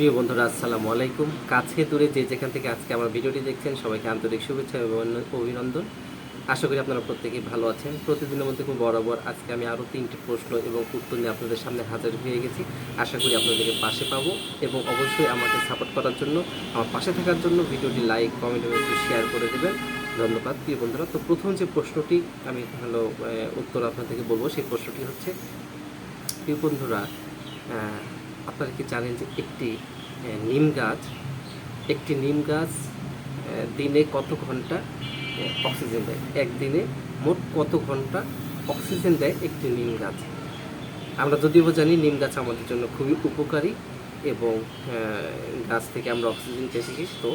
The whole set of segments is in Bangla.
প্রিয় বন্ধুরা, আসসালামু আলাইকুম। কাছে দূরে যে যেখান থেকে আজকে আমার ভিডিওটি দেখছেন, সবাইকে আন্তরিক শুভেচ্ছা এবং অভিনন্দন। আশা করি আপনারা প্রত্যেকেই ভালো আছেন। প্রতিদিনের মধ্যে খুব বরাবর আজকে আমি আরও 3টি প্রশ্ন এবং উত্তর নিয়ে আপনাদের সামনে হাজির হয়ে গেছি। আশা করি আপনাদেরকে পাশে পাবো এবং অবশ্যই আমাকে সাপোর্ট করার জন্য, আমার পাশে থাকার জন্য ভিডিওটি লাইক, কমেন্ট এবং একটু শেয়ার করে দেবেন। ধন্যবাদ প্রিয় বন্ধুরা। তো প্রথম যে প্রশ্নটি আমি উত্তর আপনাদেরকে বলবো, সেই প্রশ্নটি হচ্ছে, প্রিয় বন্ধুরা, আপনারা কি জানেন যে নিম গাছ একটি নিম গাছ দিনে কত ঘন্টা অক্সিজেন দেয়? একদিনে মোট কত ঘন্টা অক্সিজেন দেয় একটি নিম গাছ? আমরা যদিও জানি নিম গাছ আমাদের জন্য খুবই উপকারী এবং গাছ থেকে আমরা অক্সিজেন পেয়ে থাকি। তো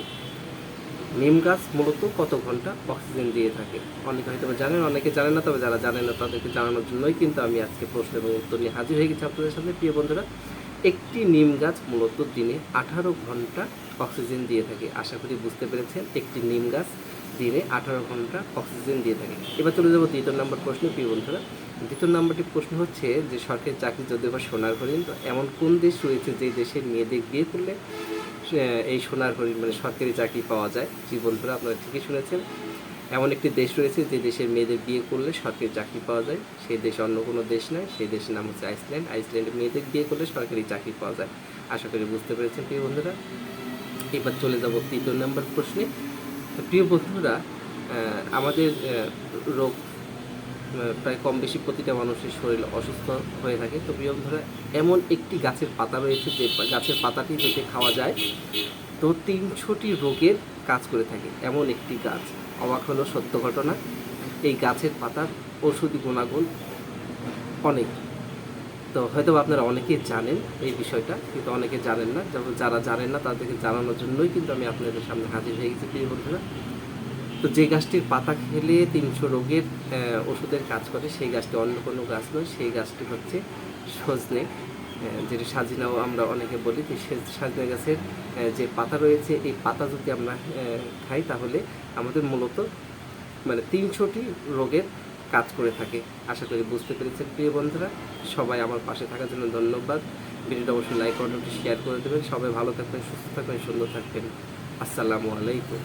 নিম গাছ মূলত কত ঘন্টা অক্সিজেন দিয়ে থাকে? অনেকে হয়তো জানেন, অনেকে জানেন না। তবে যারা জানেন না তাদেরকে জানানোর জন্যই কিন্তু আমি আজকে প্রশ্ন এবং উত্তর নিয়ে হাজির হয়ে গেছি আপনাদের সামনে। প্রিয় বন্ধুরা, একটি নিম গাছ মূলত দিনে 18 ঘন্টা অক্সিজেন দিয়ে থাকে। আশা করি বুঝতে পেরেছেন, একটি নিম গাছ দিনে 18 ঘন্টা অক্সিজেন দিয়ে থাকে। এবার চলে যাবো দ্বিতীয় নম্বর প্রশ্নে। প্রিয় বন্ধুরা, দ্বিতীয় নম্বরটি প্রশ্ন হচ্ছে যে, সরকারি চাকরি যদিও বা সোনার হরিণ, তো এমন কোন দেশ রয়েছে যে দেশের মেয়েদের বিয়ে করলে এই সোনার হরিণ মানে সরকারি চাকরি পাওয়া যায়? জি বন্ধুরা, আপনারা ঠিকই শুনেছেন। এমন একটি দেশ রয়েছে যে দেশের মেয়েদের বিয়ে করলে সরকারি চাকরি পাওয়া যায়। সেই দেশ অন্য কোনো দেশ নয়, সেই দেশের নাম হচ্ছে আইসল্যান্ড। আইসল্যান্ডের মেয়েদের বিয়ে করলে সরকারি চাকরি পাওয়া যায়। আশা করি বুঝতে পেরেছেন প্রিয় বন্ধুরা। এবার চলে যাব তৃতীয় নম্বর প্রশ্নে। তো প্রিয় বন্ধুরা, আমাদের রোগ প্রায় কম বেশি প্রতিটা মানুষের শরীর অসুস্থ হয়ে থাকে। তো প্রিয় বন্ধুরা, এমন একটি গাছের পাতা রয়েছে যে গাছের পাতাটি যদি খাওয়া যায় তো 300টি রোগের কাজ করে থাকে। এমন একটি গাছ, অবাক হলো সত্য ঘটনা। এই গাছের পাতার ঔষধি গুণাগুণ অনেক। তো হয়তো আপনারা অনেকেই জানেন এই বিষয়টা, কিন্তু অনেকে জানেন না। যারা জানেন না তাদেরকে জানানোর জন্যই কিন্তু আমি আপনাদের সামনে হাজির হয়ে গেছি প্রিয় বন্ধুরা। তো যে গাছটির পাতা খেলে 300 রোগের ওষুধের কাজ করে, সেই গাছটি অন্য কোনো গাছ নয়, সেই গাছটি হচ্ছে সজনে, যেটা সাজিনাও আমরা অনেকে বলি। তো সাজনা গাছের যে পাতা রয়েছে, এই পাতা যদি আমরা খাই তাহলে আমাদের মূলত 300টি রোগের কাজ করে থাকে। আশা করি বুঝতে পেরেছেন প্রিয় বন্ধুরা। সবাই আমার পাশে থাকার জন্য ধন্যবাদ। ভিডিওটা অবশ্যই লাইক করবেন, শেয়ার করে দেবেন। সবাই ভালো থাকবেন, সুস্থ থাকবেন, সুন্দর থাকবেন। আসসালামু আলাইকুম।